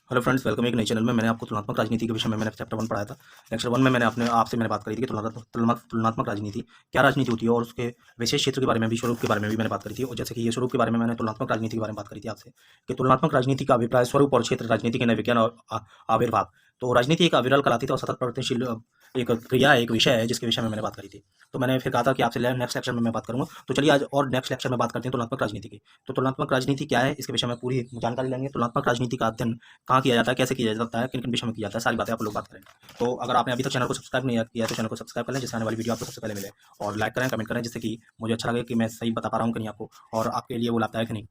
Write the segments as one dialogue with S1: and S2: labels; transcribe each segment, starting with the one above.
S1: Hello friends, welcome एक नए channel में। मैंने आपको तुलनात्मक राजनीति के विषय में मैंने चैप्टर 1 पढ़ाया था। लेक्चर 1 में मैंने आपसे बात करी थी कि तुलनात्मक राजनीति क्या राजनीति होती है, और उसके विशेष क्षेत्र के बारे में भी, स्वरूप के बारे में भी मैंने बात करी थी। और जैसे कि ये स्वरूप के बारे में मैंने तुलनात्मक राजनीति के बारे में बात करी थी आपसे कि तुलनात्मक राजनीति का अभिप्राय स्वरूप और क्षेत्र राजनीति के नए विज्ञान और आविर्भाव। तो राजनीति एक अविरल कलातीत और सतत परिवर्तनशील एक क्रिया है, एक विषय है जिसके विषय में मैंने बात करी थी। तो मैंने फिर कहा था कि आपसे नेक्स्ट लेक्चर में मैं बात करूंगा। तो चलिए आज और नेक्स्ट लेक्चर में बात करते हैं तुलनात्मक राजनीति की। तो तुलनात्मक राजनीति क्या है, इसके विषय में पूरी जानकारी लेंगे। तुलनात्मक राजनीति का अध्ययन कहाँ किया जाता है, कैसे किया जाता है, किन किन विषय में किया जाता है, सारी बातें आप लोग बात करेंगे। तो अगर आपने अभी तक चैनल को सब्सक्राइब नहीं किया तो चैनल को सब्सक्राइब कर लें, जिससे आने वाली वीडियो आपको सबसे पहले मिले। और लाइक करें, कमेंट करें, जिससे कि मुझे अच्छा लगे कि मैं सही बता पा रहा हूँ कि नहीं आपको, और आपके लिए वो लाभदायक है नहीं।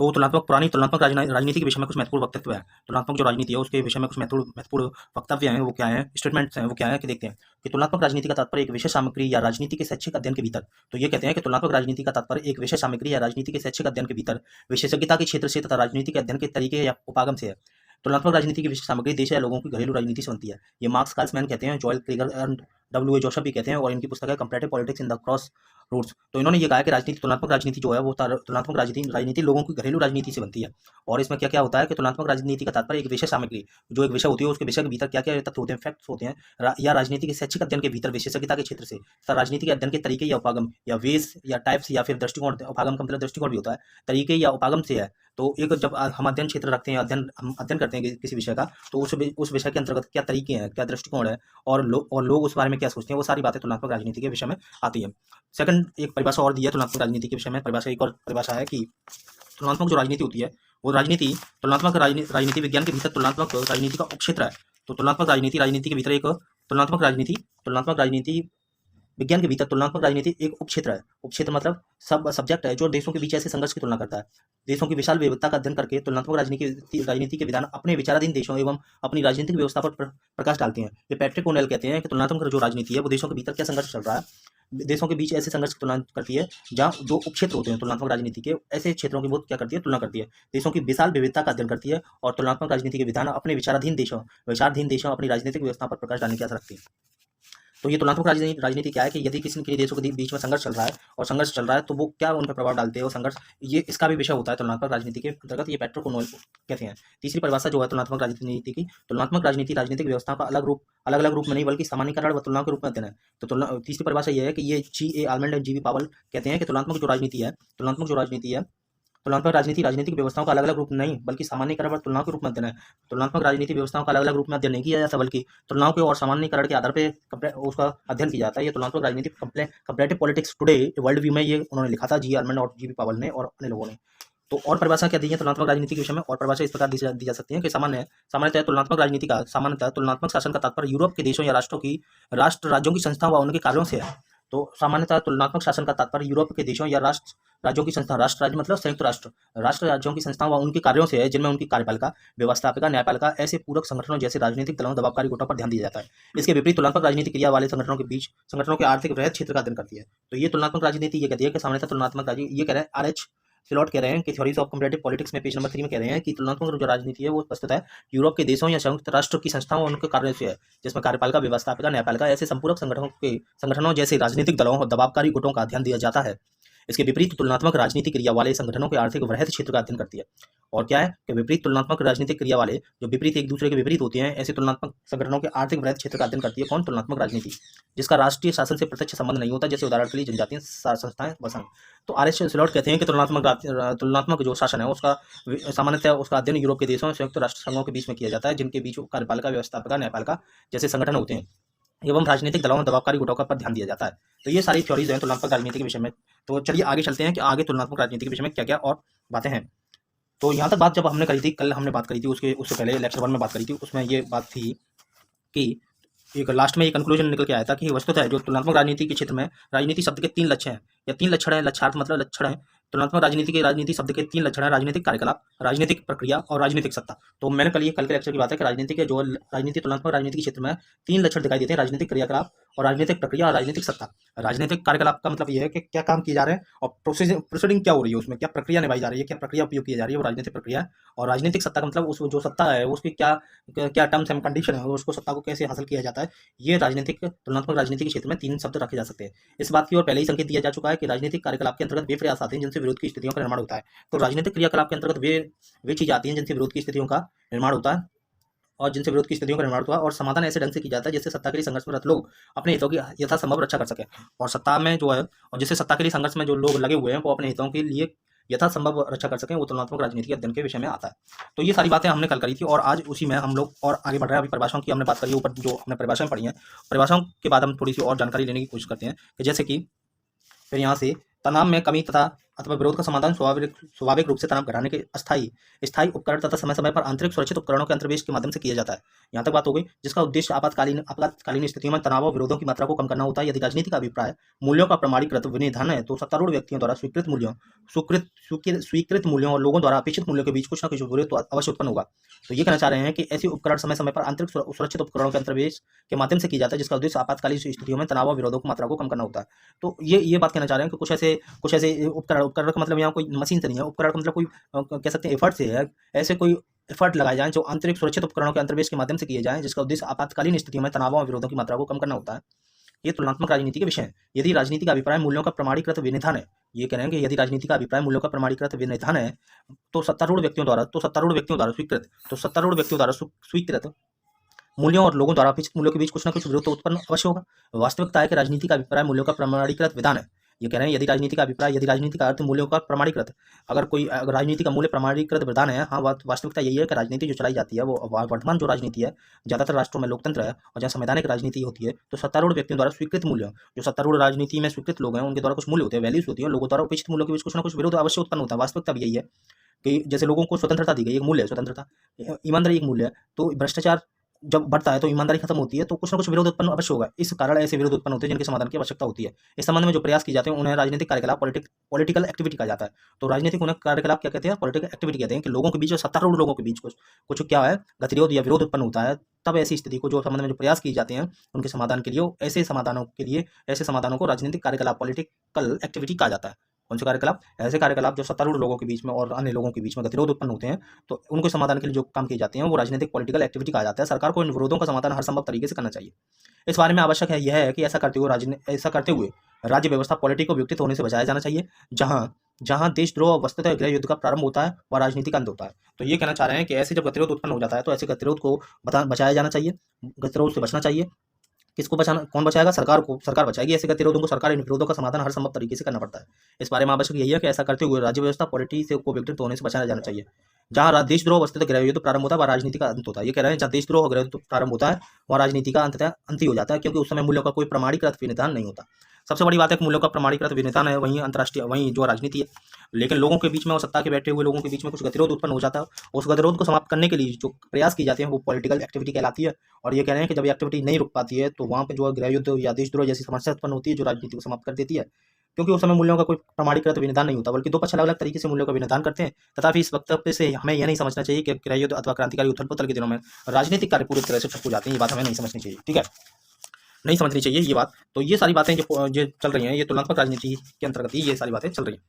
S1: तो पुरानी तुलनात्मक राजनीति के विषय में कुछ महत्वपूर्ण वक्तव्य है। तुलनात्मक जो राजनीति है उसके विषय में कुछ महत्वपूर्ण वक्तव्य हैं, वो क्या है, स्टेटमेंट्स हैं, वो क्या है कि देखते हैं कि तुलनात्मक राजनीति का तात्पर्य एक विशेष सामग्री या राजनीति के शैक्षिक अध्ययन के भीतर। तो ये कहते हैं कि तुलनात्मक राजनीति का तात्पर्य एक विशेष सामग्री या राजनीति के शैक्षिक अध्ययन के भीतर विशेषज्ञता के क्षेत्र से तथा राजनीति के अध्ययन के तरीके या उपागम से है। तुलनात्मक राजनीति की विशेष सामग्री देश या लोगों की घरेलू राजनीति से बनती है। ये मार्क्स कार्लसमैन कहते हैं, Joel Krieger and W A Joseph भी कहते हैं, और इनकी पुस्तक है comparative politics in the crossroads. तो इन्होंने ये कहा कि तुलनात्मक राजनीति जो है वो तुलनात्मक राजनीति लोगों की घरेलू राजनीति से बनती है। और इसमें क्या क्या होता है कि तुलनात्मक राजनीति का तात्पर्य एक विषय सामग्री, जो एक विषय होती है, उसके विषय के भीतर क्या क्या तथ्य होते हैं, फैक्ट्स होते हैं, या राजनीति के शैक्षिक अध्ययन के भीतर विशेषज्ञता के क्षेत्र से तथा राजनीति के अध्ययन के तरीके या उपागम या वेज या टाइप्स या फिर दृष्टिकोण, उपागम का मतलब दृष्टिकोण भी होता है, तरीके या उपागम से है। तो एक जब हम अध्ययन क्षेत्र रखते हैं, हम अध्ययन करते हैं किसी विषय का, तो उस विषय के अंतर्गत क्या तरीके हैं, क्या दृष्टिकोण है, और लोग उस बारे में क्या सोचते हैं, वो सारी बातें तुलनात्मक राजनीति के विषय में आती है। सेकंड, एक परिभाषा और दी है तुलनात्मक राजनीति के विषय में। एक और परिभाषा है कि तुलनात्मक जो राजनीति होती है वो राजनीति विज्ञान के भीतर तुलनात्मक राजनीति का उपक्षेत्र है। तो तुलनात्मक राजनीति के भीतर एक तुलनात्मक राजनीति विज्ञान के भीतर तुलनात्मक राजनीति एक उपक्षेत्र है। उपक्षेत्र मतलब सब सब्जेक्ट है जो देशों के बीच ऐसे संघर्ष की तुलना करता है। देशों की विशाल विविधता का अध्ययन करके तुलनात्मक राजनीति के विधान अपने विचाराधीन देशों एवं अपनी राजनीतिक व्यवस्था पर प्रकाश डालते हैं। ये पैट्रिक ओनेल कहते हैं कि तुलनात्मक जो राजनीति है वो देशों के भीतर क्या संघर्ष चल रहा है, देशों के बीच ऐसे संघर्ष की तुलना करती है जहाँ जो उपक्षेत्र होते हैं तुलनात्मक राजनीति के, ऐसे क्षेत्रों की बहुत क्या करती है, तुलना करती है। देशों की विशाल विविधता का अध्ययन करती है, और तुलनात्मक राजनीति के विधान अपने विचाराधीन देशों अपनी राजनीतिक व्यवस्था पर प्रकाश डालने की आशा रखती है। तो ये तुलनात्मक राजनीति क्या है कि यदि किसी के देशों के बीच में संघर्ष चल रहा है तो वो क्या उन पर प्रभाव डालते हैं, वो संघर्ष, ये इसका भी विषय होता है तुलनात्मक राजनीति के अंतर्गत। ये पैट्रिक ओनेल कहते हैं। तीसरी परिभाषा जो है तुलनात्मक राजनीति की, तुलनात्मक राजनीति राजनीतिक व्यवस्था का अलग अलग रूप में नहीं बल्कि सामान्यीकरण व तुलना के रूप में अध्ययन है। तो तीसरी परिभाषा ये है कि ये G.A. Almond and G.V. पावल कहते हैं कि तुलनात्मक राजनीति राजनीतिक व्यवस्थाओं का अलग अलग रूप नहीं बल्कि सामान्यीकरण और तुलनाओं के रूप में अध्ययन है। तुलनात्मक राजनीति व्यवस्थाओं का अलग अलग रूप में अध्ययन नहीं किया जाता बल्कि तुलनाओं के और सामान्यीकरण के आधार पर उसका अध्ययन किया जाता है। ये तुलनात्मक राजनीति comparative politics today world view में ये उन्होंने लिखा था, G.A. आलमंड और G.V. पावल ने और अन्य लोगों ने। तो और परिभाषा क्या दी है तुलनात्मक राजनीति के विषय में, और परिभाषा इस प्रकार दी जा सकती है कि सामान्यतः तुलनात्मक शासन का तात्पर्य यूरोप के देशों या राज्यों की संस्था व उनके कार्यों से है। तो सामान्यतः तुलनात्मक शासन का तात्पर्य यूरोप के देशों या राज्यों की संस्था, राष्ट्र राज्य मतलब संयुक्त राष्ट्र राज्यों की संस्थाओं व उनके कार्यों से है, जिनमें उनकी कार्यपालिका, व्यवस्थापिका, न्यायपालिका, ऐसे पूरक संगठनों जैसे राजनीतिक दलों, दबावकारी गुटों पर ध्यान दिया जाता है। इसके विपरीत तुलनात्मक राजनीति क्रिया वाले संगठनों के आर्थिक वृहद क्षेत्र का अध्ययन करती है। तो ये तुलनात्मक राजनीति ये कहती है कि सामान्यतः तुलनात्मक राजनीति, ये कह रहे हैं R.H. स्लॉट कह रहे हैं कि थ्योरीज ऑफ कंपैरेटिव पॉलिटिक्स में पेज नंबर 3 में कह रहे हैं कि तुलनात्मक जो राजनीति है वो प्रस्तुत है यूरोप के देशों या संयुक्त राष्ट्र की संस्थाओं और उनके कार्यों से है, जिसमें कार्यपालिका, व्यवस्थापिका, न्यायपालिका, ऐसे संपूरक संगठनों जैसे राजनीतिक दलों और दबावकारी गुटों का ध्यान दिया जाता है। इसके विपरीत तुलनात्मक राजनीतिक क्रिया वाले संगठनों के आर्थिक वृहद क्षेत्र का अध्ययन करती है। और क्या है कि विपरीत तुलनात्मक राजनीतिक क्रिया वाले जो विपरीत एक दूसरे के विपरीत होते हैं, ऐसे तुलनात्मक संगठनों के आर्थिक वृहद क्षेत्र का अध्ययन करती है। कौन? तुलनात्मक राजनीति, जिसका राष्ट्रीय शासन से प्रत्यक्ष संबंध नहीं होता, जैसे उदाहरण के लिए जनजातीय संस्थाएं व संघ। तो R.H. स्लॉट कहते हैं कि तुलनात्मक जो शासन है उसका सामान्यतः उसका अध्ययन यूरोप के देशों, संयुक्त राष्ट्र संघों के बीच में किया जाता है, जिनके बीच कार्यपालिका, व्यवस्थापिका, न्यायपालिका जैसे संगठन होते हैं एवं राजनीतिक दलों और दबावकारी गुटों पर ध्यान दिया जाता है। तो ये सारी थ्योरीज हैं तुलनात्मक राजनीति के विषय में। तो चलिए आगे चलते हैं कि आगे तुलनात्मक राजनीति के विषय में क्या क्या और बातें हैं। तो यहाँ तक बात जब हमने करी थी, कल हमने बात करी थी, उससे पहले लेक्चर 1 में बात करी थी, उसमें ये बात थी कि एक लास्ट में एक कंक्लूजन निकल के आया था कि वस्तुतः जो तुलनात्मक राजनीति के क्षेत्र में राजनीति शब्द के 3 लक्ष्य हैं या 3 लक्षण है, लक्षार्थ मतलब लक्षण है। तुलनात्मक राजनीति शब्द के 3 लक्षण है: राजनीतिक कार्यकलाप, राजनीतिक प्रक्रिया और राजनीतिक सत्ता। तो मैंने कल के लेक्चर की बात है कि तुलनात्मक राजनीति के क्षेत्र में 3 लक्षण दिखाई देते हैं: राजनीतिक क्रियाकलाप और राजनीतिक प्रक्रिया और राजनीतिक सत्ता। राजनीतिक कार्यकलाप का मतलब यह है कि क्या काम किए जा रहे हैं और प्रोसीडिंग क्या हो रही है, उसमें क्या प्रक्रिया निभाई जा रही है, क्या प्रक्रिया उपयोग की जा रही है, वो राजनीतिक प्रक्रिया है। और राजनीतिक सत्ता का मतलब उस जो सत्ता है उसकी क्या टर्म्स एंड कंडीशन है, उसको सत्ता को कैसे हासिल किया जाता है। ये तुलनात्मक राजनीति के क्षेत्र में 3 शब्द रखे जा सकते हैं। इस बात की ओर पहले ही संकेत दिया जा चुका है कि राजनीतिक कार्यकलाप के अंतर्गत वे प्रयास आते हैं जिनसे विरोध की स्थितियों का निर्माण होता है। तो राजनीतिक क्रियाकलाप के अंतर्गत वे चीज आती हैं जिनसे विरोध की स्थितियों का निर्माण होता है। और जिनसे विरोध की स्थितियों का निर्माण हुआ, और समाधान ऐसे ढंग से की जाता है जिससे सत्ता के लिए संघर्ष में रत लोग अपने हितों की यथासंभव रक्षा कर सकें। और सत्ता में जो है, और जिससे सत्ता के लिए संघर्ष में जो लोग लगे हुए हैं वो अपने हितों के लिए यथासंभव रक्षा कर सकें, वो तुलनात्मक राजनीति के अध्ययन के विषय में आता है। तो ये सारी बातें हमने कल करी थी, और आज उसी में हम लोग और आगे बढ़ रहे हैं। अभी परिभाषाओं की हमने बात करी, ऊपर जो हमने परिभाषाएं पढ़ी हैं, परिभाषाओं के बाद हम थोड़ी सी और जानकारी लेने की कोशिश करते हैं कि जैसे कि फिर यहाँ से तनाव में कमी तथा अथवा विरोध का समाधान स्वाभाविक रूप से तनाव घटाने के स्थायी उपकरण तथा समय समय पर आंतरिक सुरक्षित उपकरणों के अंतर्वेश के माध्यम से किया जाता है। यहाँ तक बात हो गई, जिसका उद्देश्य आपातकालीन स्थितियों में तनाव और विरोधों की मात्रा को कम करना होता है। यदि राजनीति का अभिप्राय मूल्यों का प्रमाणीकृत विनिधान है, तो सत्तारूढ़ व्यक्तियों द्वारा स्वीकृत मूल्यों और लोगों द्वारा अपेक्षित मूल्यों के बीच कुछ न कुछ विरोध तो अवश्य उत्पन्न होगा। तो ये कहना चाह रहे हैं कि ऐसे उपकरण समय समय पर आंतरिक सुरक्षित उपकरणों के अंतर्वेश के माध्यम से किया जाता है, जिसका उद्देश्य आपातकालीन स्थितियों में तनाव और विरोधों की मात्रा को कम करना होता है। तो ये बात कहना चाह रहे हैं कि कुछ ऐसे उपकरण का मतलब यहाँ कोई मशीन से नहीं है, उपकरण का मतलब कोई कह सकते हैं एफर्ट से है। ऐसे कोई एफर्ट लगाए जाएं जो आंतरिक सुरक्षित उपकरणों के अंतर्वेश के माध्यम से किए जाएं, जिसका उद्देश्य आपातकालीन स्थितियों में तनावों और विरोधों की मात्रा को कम करना होता है। ये तुलनात्मक राजनीति के विषय हैं। यदि राजनीति का अभिप्राय मूल्यों का प्रमाणीकृत विनिधान है, ये कह रहे हैं कि यदि राजनीति का अभिप्राय मूल्यों का प्रमाणीकृत विनिधान है, तो सत्तारूढ़ व्यक्तियों द्वारा स्वीकृत मूल्यों और लोगों द्वारा अपेक्षित मूल्यों के बीच कुछ न कुछ विरोध तो उत्पन्न अवश्य होगा। वास्तविकता है कि राजनीति का अभिप्राय मूल्यों का प्रमाणीकृत विधान है। ये कह रहे हैं यदि राजनीति का अर्थ मूल्यों का प्रमाणीकृत, अगर राजनीति का मूल्य प्रमाणीकृत विधान है, हाँ, वास्तविकता यही है कि राजनीति जो चलाई जाती है वो वर्तमान जो राजनीति है, ज़्यादातर राष्ट्रों में लोकतंत्र है और जहाँ संवैधानिक राजनीति होती है, तो सत्तारूढ़ व्यक्तियों द्वारा स्वीकृत मूल्य, जो सत्तारूढ़ राजनीति में स्वीकृत लोग हैं उनके द्वारा कुछ मूल्य होते हैं, वैल्यूज होती है, लोगों द्वारा अपेक्षित मूल्यों के बीच कुछ न कुछ विरोध अवश्य उत्पन्न होता है। वास्तविकता भी यही है कि जैसे लोगों को स्वतंत्रता दी गई, एक मूल्य है स्वतंत्रता, ईमानदारी एक मूल्य है, तो भ्रष्टाचार जब बढ़ता है तो ईमानदारी खत्म होती है, तो कुछ ना कुछ विरोध उत्पन्न अवश्य होगा। इस कारण ऐसे विरोध उत्पन्न होते हैं जिनके समाधान की आवश्यकता होती है। इस संबंध में जो प्रयास किए जाते हैं उन्हें राजनीतिक कार्यकलाप पॉलिटिकल एक्टिविटी कहा जाता है। तो राजनीतिक उन्हें कार्यकलाप क्या कहते हैं? पॉलिटिकल एक्टिविटी कहते हैं कि लोगों के बीच, सत्तारूढ़ लोगों के बीच कुछ क्या है, गतिरोध या विरोध उत्पन्न होता है। तब ऐसी स्थिति को, जो संबंध में जो प्रयास किए जाते हैं उनके समाधान के लिए, ऐसे समाधानों को राजनीतिक कार्यकलाप पॉलिटिकल एक्टिविटी कहा जाता है। कौन से कार्यकलाप? ऐसे कार्यकलाप जो सत्तारूढ़ लोगों के बीच में और अन्य लोगों के बीच में गतिरोध उत्पन्न होते हैं, तो उनके समाधान के लिए जो काम किए जाते हैं वो राजनीतिक पॉलिटिकल एक्टिविटी कहा जाता है। सरकार को इन विरोधों का समाधान हर संभव तरीके से करना चाहिए। इस बारे में आवश्यक है यह है कि ऐसा करते हुए राज्य व्यवस्था पॉलिटिक को विकसित होने से बचाया जाना चाहिए। जहां देशद्रोह वस्तुतः गृह युद्ध का प्रारंभ होता है और राजनीति का अंत होता है। तो ये कहना चाह रहे हैं कि ऐसे जब गतिरोध उत्पन्न हो जाता है तो ऐसे गतिरोध को बचाया जाना चाहिए, गतिरोध से बचना चाहिए। किसको बचाना? कौन बचाएगा? सरकार को। सरकार बचाएगी ऐसे गतिरोधों को। सरकार इन विरोधों का समाधान हर संभव तरीके से करना पड़ता है। इस बारे में आवश्यक यही है कि ऐसा करते हुए राज्य व्यवस्था पॉलिटिक्स को विकसित होने से बचाया जाना चाहिए। जहाँ देशद्रोह वस्तुतः गृह युद्ध प्रारंभ होता है वह राजनीति का अंत होता है। ये कह रहे हैं जहाँ देशद्रोह और गृह युद्ध प्रारंभ होता है वह राजनीति का अंत ही हो जाता है, क्योंकि उस समय मूल्यों का कोई प्रमाणीकृत विनिधान नहीं होता। सबसे बड़ी बात है कि मूल्यों का प्रमाणीकृत विनिधान है, वहीं अंतर्राष्ट्रीय, वहीं जो राजनीति है। लेकिन लोगों के बीच में और सत्ता के बैठे हुए लोगों के बीच में कुछ गतिरोध उत्पन्न हो जाता है। उस गतिरोध को समाप्त करने के लिए जो प्रयास किए जाते हैं वो पॉलिटिकल एक्टिविटी कहलाती है। और ये कह रहे हैं कि जब ये एक्टिविटी नहीं रुक पाती है तो वहाँ पे जो गृह युद्ध या देशद्रोह जैसी समस्या उत्पन्न होती है जो राजनीति को समाप्त कर देती है, क्योंकि उस समय मूल्यों का कोई प्रमाणीकृत विनिधान नहीं होता, बल्कि दो पक्ष अलग अलग तरीके से मूल्यों का विनिधान करते हैं। तथापि इस वक्तव्य से हमें यह नहीं समझना चाहिए कि गृह युद्ध अथवा क्रांतिकारी उथल पुथल के दिनों में राजनीतिक कार्य पूरी तरह से ठप हो जाते हैं। ये बात हमें नहीं समझनी चाहिए, ठीक है, नहीं समझनी चाहिए ये बात। तो ये सारी बातें जो चल रही हैं ये तुलनात्मक राजनीति के अंतर्गत ही ये सारी बातें चल रही हैं,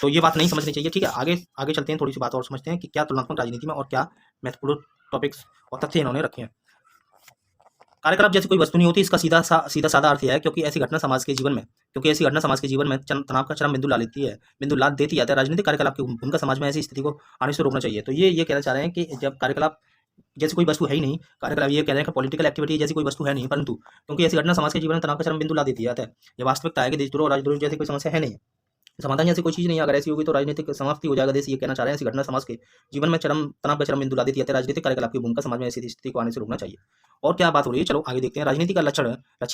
S1: तो ये बात नहीं समझनी चाहिए, ठीक है। आगे चलते हैं, थोड़ी सी बात और समझते हैं कि क्या तुलनात्मक राजनीति में और क्या महत्वपूर्ण टॉपिक्स और तथ्य इन्होंने रखे हैं। कार्यकलाप जैसी कोई वस्तु नहीं होती, इसका सीधा साधा अर्थ है क्योंकि ऐसी घटना समाज के जीवन में तनाव का चरम बिंदु ला देती है। राजनीतिक कार्यकलाप की भूमिका समाज में ऐसी स्थिति को आने से रोकना चाहिए। तो ये कहना चाह रहे हैं कि जब कार्यकलाप जैसी कोई वस्तु है ही नहीं, कार्यकलाप, ये कह रहे हैं कि पॉलिटिकल एक्टिविटी जैसी कोई वस्तु है नहीं, परंतु क्योंकि ऐसी घटना समाज के जीवन में तनाव का चरम बिंदु ला देती है। ये वास्तविकता है कि देशद्रोह और राजद्रोह जैसी कोई समस्या है नहीं, समाधान जैसी कोई चीज़ नहीं है। अगर ऐसी होगी तो राजनीतिक समाप्ति हो जाएगा देश। ये कहना चाह रहे हैं ऐसी घटना समाज के जीवन में तनाव का चरम बिंदु ला देती है। राजनीतिक कार्यकलाप की भूमिका समाज में ऐसी स्थिति को आने से रोकना चाहिए। और क्या बात हो रही है, चलो आगे देखते हैं। राजनीति का लक्ष्यार्थ कह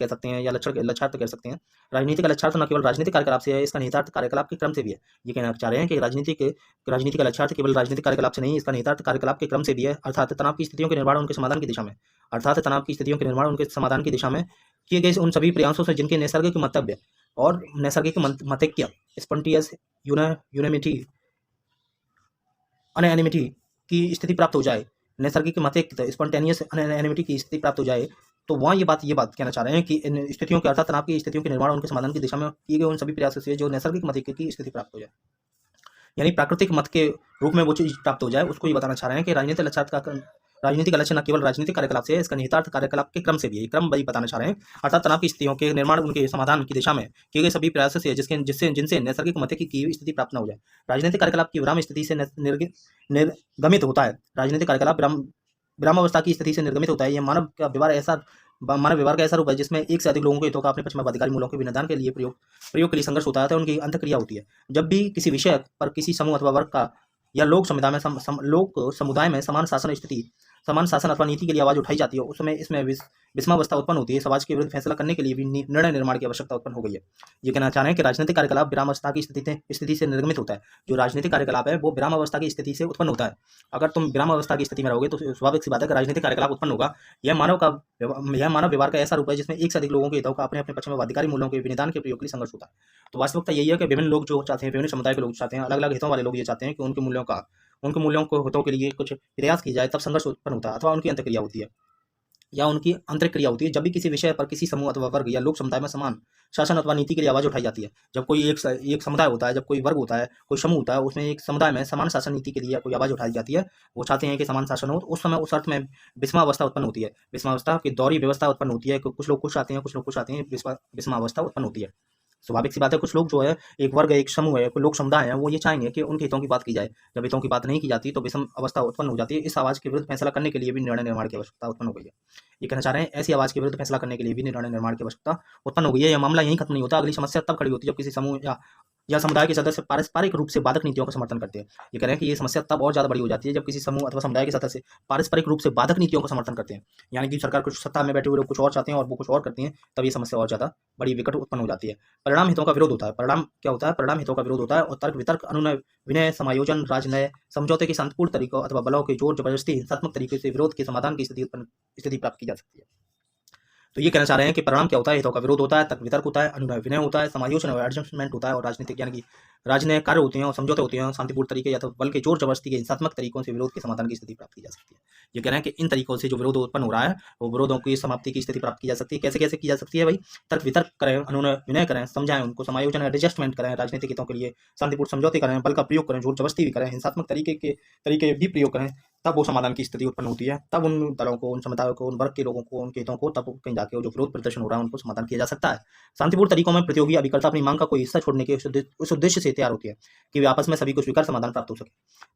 S1: सकते हैं या लक्ष्यार्थ कह सकते हैं। राजनीति का लक्ष्यार्थ न केवल राजनीतिक कार्यकलाप से है, इसका निहितार्थ कार्यकलाप के क्रम से भी है। ये कहना चाह रहे हैं कि राजनीति का लक्ष्यार्थ केवल राजनीतिक कार्यकलाप से नहीं, इसका निहितार्थ कार्यकलाप के क्रम से भी है। अर्थात तनाव की स्थितियों के निर्माण उनके समाधान की दिशा में किए गए उन सभी प्रयासों से जिनके नैसर्गिक मंतव्य और नैसर्गिक मतैक्य, स्पॉन्टेनियस अनएनिमिटी की स्थिति प्राप्त हो जाए, नैसर्गिक मतैक्य स्पॉन्टेनियस अनएनिमिटी की स्थिति प्राप्त हो जाए, तो वहाँ ये बात कहना चाह रहे हैं कि इन स्थितियों के, अर्थात तनाव की स्थितियों के निर्माण उनके समाधान की दिशा में किए गए उन सभी प्रयासों से जो नैसर्गिक मतैक्य की स्थिति प्राप्त हो जाए, यानी प्राकृतिक मत के रूप में वो चीज प्राप्त हो जाए, उसको ये बताना चाह रहे हैं कि राजनीति का लक्ष्य न केवल राजनीतिक कार्यकलाप से है, इसका निहितार्थ कार्यकलाप के क्रम से भी है। क्रम वही बताना चाह रहे हैं, अर्थात तनाव की स्थितियों के निर्माण उनके समाधान की दिशा में किए गए सभी प्रयासों से जिनसे नैसर्गिक मत की स्थिति प्राप्त न हो जाए। राजनीतिक कार्यकलाप की विराम स्थिति से निर्गमित होता है। राजनीतिक कार्यकलाप विरामावस्था की स्थिति से निर्गमित होता है। यह मानव व्यवहार का ऐसा रूप है जिसमें एक से अधिक लोगों के हितों का अपने पक्ष में अधिकारी मूल्यों के विनिधान के लिए प्रयोग के लिए संघर्ष होता है तो उनकी अंतक्रिया होती है। जब भी किसी विषय पर किसी समूह अथवा वर्ग का या लोक समुदाय में समान शासन अथवा नीति के लिए आवाज उठाई जाती है, उस समय इसमें विषमावस्था उत्पन्न होती है। समाज के विरुद्ध फैसला करने के लिए भी निर्णय निर्माण की आवश्यकता उत्पन्न हो गई है। ये कहना चाह रहे हैं कि राजनीतिक कार्यकलाप विरामावस्था की स्थिति से निर्गमित होता है। जो राजनीतिक कार्यकलाप है वो विरामावस्था की स्थिति से उत्पन्न होता है। अगर तुम विरामावस्था की स्थिति में रहोगे तो स्वाभाविक सी बात है कि राजनीतिक कार्यकलाप उत्पन्न होगा। यह मानव व्यवहार का ऐसा रूप है जिसमें एक से अधिक लोगों के हितों का अपने अपने पक्ष में अधिकारी मूल्यों के विनिधान के प्रयोग के लिए संघर्ष होता है। तो वास्तविकता यही है कि विभिन्न लोग जो चाहते हैं, विभिन्न समुदाय के लोग चाहते हैं, अलग अलग हितों वाले लोग ये चाहते हैं कि उनके मूल्यों को हितों के लिए कुछ प्रयास की जाए, तब संघर्ष उत्पन्न होता है अथवा उनकी अंतक्रिया होती है या उनकी अंतर्क्रिया होती है। जब भी किसी विषय पर किसी समूह अथवा वर्ग या लोक समुदाय में समान शासन अथवा नीति के लिए आवाज उठाई जाती है। जब कोई एक समुदाय होता है, जब कोई वर्ग होता है, कोई समूह होता है, उसमें एक समुदाय में समान शासन नीति के लिए कोई आवाज उठाई जाती है, वो चाहते हैं कि समान शासन हो, तो उस समय उस अर्थ में विषमावस्था उत्पन्न होती है। विषमावस्था की दौरी व्यवस्था उत्पन्न होती है। कुछ लोग कुछ चाहते हैं, कुछ लोग कुछ चाहते हैं, विषमावस्था उत्पन्न होती है। स्वाभाविक सी बात है, कुछ लोग जो है, एक वर्ग है, एक समूह है, कोई लोक समुदाय है, वो ये चाहेंगे कि उनके हितों की बात की जाए। जब हितों की बात नहीं की जाती तो विषम अवस्था उत्पन्न हो जाती है। इस आवाज के विरुद्ध फैसला करने के लिए भी निर्णय निर्माण की आवश्यकता उत्पन्न हो गई है। ये कहना चाह रहे हैं, ऐसी आवाज के विरुद्ध फैसला करने के लिए भी निर्णय निर्माण की आवश्यकता उत्पन्न हो गई है। यह मामला यहीं खत्म नहीं होता। अगली समस्या तब खड़ी होती है जब किसी समूह या समुदाय के सदस्य पारस्परिक रूप से बाधक नीतियों का समर्थन करते हैं। ये कह रहे हैं कि ये समस्या तब और ज़्यादा बड़ी हो जाती है जब किसी समूह अथवा समुदाय के सदस्य पारस्परिक रूप से बाधक नीतियों का समर्थन करते हैं। यानी कि सरकार कुछ सत्ता में बैठे हुए लोग कुछ और चाहते हैं और वो कुछ और करती हैं, तब ये समस्या और ज़्यादा बड़ी विकट उत्पन्न हो जाती है। परिणाम हितों का विरोध होता है। परिणाम क्या होता है? परिणाम हितों का विरोध होता है और तर्क वितर्क, अनुनय विनय, समायोजन, राजनय, समझौते के शांतिपूर्ण तरीकों अथवा बलों के जोर जबरदस्ती, हिंसात्मक तरीके से विरोध के समाधान की स्थिति प्राप्त की जा सकती है। तो ये कहना चाह रहे हैं कि परिणाम क्या होता है? हितों का विरोध होता है, तर्क वितर्क होता है, अनुनय विनय होता है, समायोजन और एडजस्टमेंट होता है और राजनीतिक यानी कि राजनय कार्य होते हैं और समझौते होते हैं। शांतिपूर्ण तरीके या तो बल के जोर जबरदस्ती के हिंसात्मक तरीकों से विरोध के समाधान की स्थिति प्राप्त की जा सकती है। ये कह रहे हैं कि इन तरीकों से जो विरोध उत्पन्न हो रहा है वो विरोधों की समाप्ति की स्थिति प्राप्त की जा सकती है। कैसे कैसे की जा सकती है भाई? तर्क वितर्क करें, अनुनय विनय करें, समझाएं उनको, समायोजन एडजस्टमेंट करें, राजनीतिक हितों के लिए शांतिपूर्ण समझौते करें, बल का प्रयोग करें, जोर जबरदस्ती भी करें, हिंसात्मक तरीके भी प्रयोग करें, तब वो समाधान की स्थिति उत्पन्न होती है। तब उन दलों को, उन समुदायों को, उन वर्ग के लोगों को, उनके हितों को तब कहीं जाके जो विरोध प्रदर्शन हो रहा है उनको समाधान किया जा सकता है। शांतिपूर्ण तरीकों में प्रतियोगी अभिकर्ता अपनी मांग का कोई हिस्सा छोड़ने के उस उद्देश्य से तैयार होती है कि वे आपस में सभी को स्वीकार समाधान प्राप्त हो सके।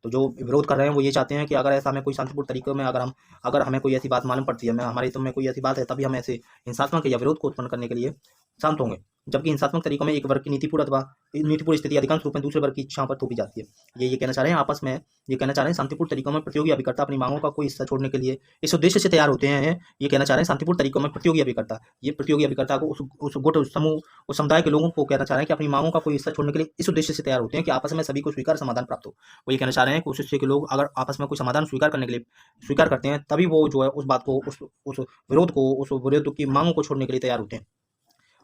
S1: तो जो विरोध कर रहे हैं वो ये चाहते हैं कि अगर ऐसा हमें कोई शांतिपूर्ण तरीके में अगर हमें कोई ऐसी बात मालूम पड़ती है, हमारे हितों में कोई ऐसी बात है, तभी हम ऐसे हिंसात्मक या विरोध को उत्पन्न करने के लिए शांत होंगे। जबकि हिंसात्मक तरीकों में एक वर्ग की नीतिपूर्ण स्थिति अधिकांश रूप में दूसरे वर्ग की इच्छाओं पर थोपी जाती है। ये कहना चाह रहे हैं आपस में, ये कहना चाह रहे हैं शांतिपूर्ण तरीकों में प्रतियोगी अभिकर्ता अपनी मांगों का कोई हिस्सा छोड़ने के लिए इस उद्देश्य से तैयार होते हैं। ये कहना चाह रहे हैं शांतिपूर्ण तरीकों में प्रतियोगी अभिकर्ता, ये प्रतियोगी अभिकर्ता को उस गुट, उस समूह, उस समुदाय के लोगों को कहना चाह रहे हैं कि अपनी मांगों का कोई हिस्सा छोड़ने के लिए इस उद्देश्य से तैयार होते हैं कि आपस में सभी को स्वीकार समाधान प्राप्त हो। वो ये कहना चाह रहे हैं कि उस हिस्से के लोग अगर आपस में कोई समाधान स्वीकार करने के लिए स्वीकार करते हैं, तभी वो जो है उस बात को, उस विरोध की मांगों को छोड़ने के लिए तैयार होते हैं,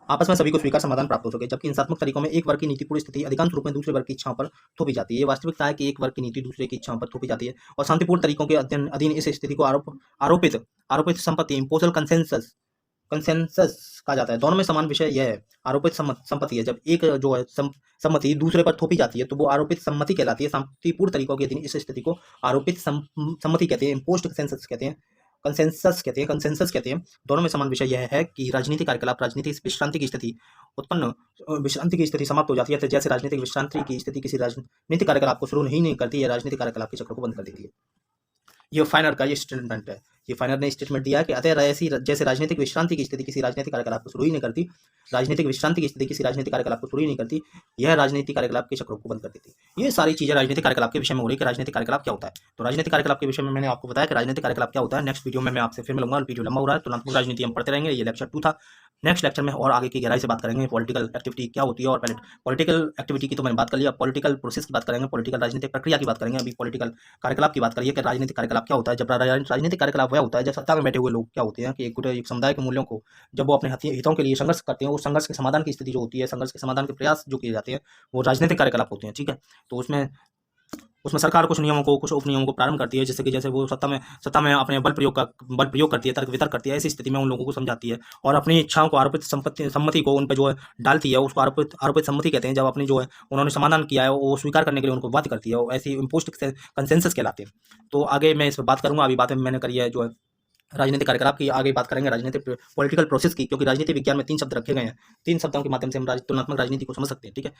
S1: आपस में सभी को स्वीकार समाधान प्राप्त हो सके। जबकि हिंसात्मक तरीकों में एक वर्ग की नीतिपूर्ण स्थिति अधिकांश रूप में दूसरे वर्ग की इच्छाओं पर थोपी जाती है। ये वास्तविकता है कि एक वर्ग की नीति दूसरे की इच्छाओं पर थोपी जाती है और शांतिपूर्ण तरीकों के अधीन इस स्थिति को आरोपित संपत्ति, इम्पोजल कंसेंसस कहा जाता है। दोनों में समान विषय यह है, आरोपित संपत्ति है। जब एक जो है सम्मति दूसरे पर थोपी जाती है तो वो आरोपित सम्मति कहलाती है। शांतिपूर्ण तरीकों के अधीन इस स्थिति को आरोपित सम्मति कहते हैं, इम्पोज्ड कंसेंसस कहते हैं। दोनों में समान विषय यह है कि राजनीतिक कार्यकलाप, राजनीतिक विश्रांति की स्थिति समाप्त हो जाती है। तो जैसे राजनीतिक विश्रांति की स्थिति किसी राजनीतिक कार्यकलाप को शुरू नहीं करती है, राजनीतिक कार्यकलाप के चक्र को बंद कर देती है। ये फाइनर का ये स्टेटमेंट है। ये फाइनर ने स्टेटमेंट दिया है कि अतः जैसे राजनीतिक विश्रांति की स्थिति किसी राजनीतिक कार्यकलाप को शुरू ही नहीं करती, यह राजनीतिक कार्यकलाप के चक्रों को बंद कर देती है। ये सारी चीजें राजनीतिक कार्यकलाप के विषय में हो रही है कि राजनीतिक कार्यकलाप क्या होता है। तो राजनीतिक कार्यकलाप के विषय में मैंने आपको बताया कि राजनीतिक कार्यकलाप क्या होता है। नेक्स्ट वीडियो में मैं आपसे फिर मिलूंगा। वीडियो लंबा हो रहा है, तुलनात्मक राजनीति हम पढ़ते रहेंगे। ये लेक्चर 2 था। नेक्स्ट लेक्चर में और आगे की गहराई से बात करेंगे पॉलिटिकल एक्टिविटी क्या होती है। और पहले पॉलिटिकल एक्टिविटी की तो मैंने बात कर लिया, पॉलिटिकल प्रोसेस की बात करेंगे, पॉलिटिकल राजनीतिक प्रक्रिया की बात करेंगे। अभी पॉलिटिकल कार्यकलाप की बात करिए कि राजनीतिक कार्यकलाप क्या होता है। जब राजनीतिक कार्यकलाप वह होता है जब सत्ता में बैठे हुए लोग क्या होते हैं कि एक समुदाय के मूल्यों को जब वो अपने हितों के लिए संघर्ष करते हैं, उस संघर्ष के समाधान की स्थिति जो होती है, संघर्ष के समाधान के प्रयास जो किए जाते हैं, वो राजनीतिक कार्यकलाप होते हैं। ठीक है, तो उसमें सरकार कुछ उपनियमों को प्रारंभ करती है, जैसे वो सत्ता में अपने बल प्रयोग करती है, तर्क वितर्क करती है। ऐसी स्थिति में उन लोगों को समझाती है और अपनी इच्छाओं को, आरोपित सम्मति को उन पर जो है डालती है। उसको आरोपित सम्मति कहते हैं। जब अपनी जो है उन्होंने समाधान किया है वो स्वीकार करने के लिए उनको बाध्य करती है, ऐसी इम्पोज्ड कंसेंसस कहलाते हैं। तो आगे मैं इस पर बात करूंगा। अभी बात मैंने करी है जो है राजनीतिक कार्यकलाप की आगे बात करेंगे, राजनीतिक पॉलिटिकल प्रोसेस की, क्योंकि राजनीति विज्ञान में 3 शब्द रखे गए हैं। 3 शब्दों के माध्यम से हम तुलनात्मक राजनीति को समझ सकते हैं, ठीक है।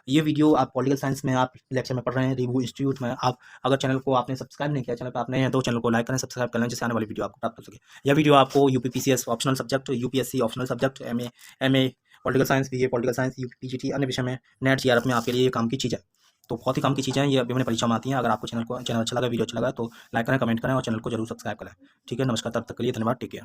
S1: ये वीडियो आप पॉलिटिकल साइंस में आप लेक्चर में पढ़ रहे हैं, रिव्यू इंस्टीट्यूट में। आप अगर चैनल को आपने सब्सक्राइब नहीं किया, चैनल पर आप नए हैं तो चैनल को लाइक करें, सब्सक्राइब कर लें, जिससे आने वाली वीडियो आपको प्राप्त हो सके। यह वीडियो आपको UPPCS optional subject, UPSC optional subject, MA political science, BA political science, UPPGT अन्य विषय में, नेट जीआरएफ में आपके लिए ये काम की चीज़ है। तो बहुत ही काम की चीज़ें हैं, ये विभिन्न परीक्षा में आती हैं। अगर आपको चैनल अच्छा लगा, वीडियो अच्छा लगा तो लाइक करें, कमेंट करें और चैनल को जरूर सब्सक्राइब करें। ठीक है, नमस्कार, तब तक के लिए धन्यवाद, टेक केयर।